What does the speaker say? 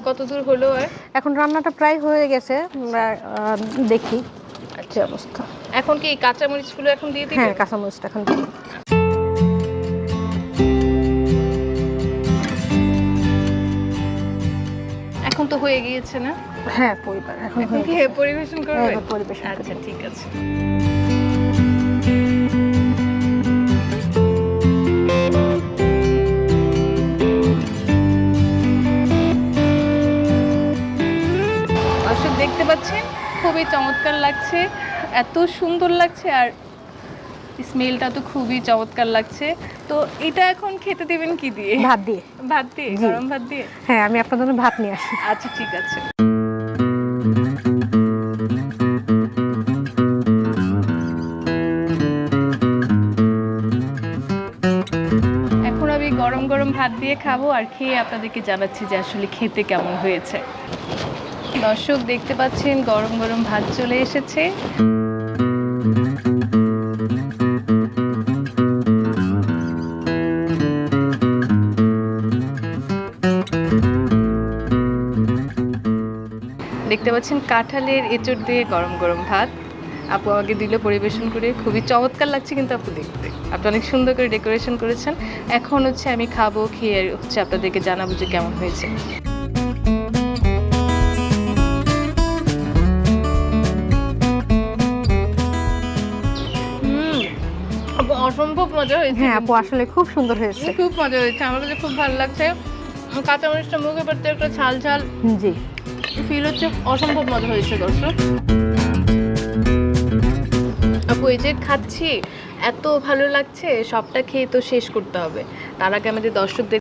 কত দূর হলো? আর এখন রান্নাটা প্রায় হয়ে গেছে, আমরা দেখি আচ্ছা অবস্থা। এখন কি কাঁচামরিচগুলো এখন দিয়ে দিবেন? হ্যাঁ, কাঁচামরিচটা এখন দিই। এখন তো হয়ে গিয়েছে না? হ্যাঁ, পরিবার এখন এখন কি পরিবেশন করবেন? হ্যাঁ, পরিবেশন করি। আচ্ছা ঠিক আছে। দর্শক দেখতে পাচ্ছেন খুবই চমৎকার লাগছে, এত সুন্দর লাগছে, আর স্মেলটা তো খুবই চমৎকার লাগছে। তো এটা এখন খেতে দিবেন কি দিয়ে? ভাত দিয়ে। ভাত দিয়ে, জি। গরম ভাত দিয়ে? হ্যাঁ, আমি আপনার জন্য ভাত নিয়ে আসি। আচ্ছা ঠিক আছে। এখন আমি গরম গরম ভাত দিয়ে খাবো, আর খেয়ে আপনাদেরকে জানাচ্ছি যে আসলে খেতে কেমন হয়েছে। দর্শক দেখতে পাচ্ছেন গরম গরম ভাত চলে এসেছে। দেখতে পাচ্ছেন কাঁঠালের এঁচড় দিয়ে গরম গরম ভাত আপু আমাকে দিল পরিবেশন করে, খুবই চমৎকার লাগছে কিন্তু আপু দেখতে। আপনি অনেক সুন্দর করে ডেকোরেশন করেছেন। এখন হচ্ছে আমি খাবো, খেয়ে হচ্ছে আপনাদেরকে জানাবো যে কেমন হয়েছে। আপু অসম্ভব মজা হয়েছে। হ্যাঁ আপু, আসলে খুব সুন্দর হয়েছে। খুব মজা হয়েছে, আমার কাছে খুব ভালো লাগছে। কাঁচামরিচটা মুখে পড়তে একটা ঝাল ঝাল জি, ফিল হচ্ছে, অসম্ভব মজা হয়েছে দর্শক। আপু এই যে খাচ্ছি, এত ভালো লাগছে, সবটা খেয়ে তো শেষ করতে হবে, তার আগে আমাদের দর্শকদের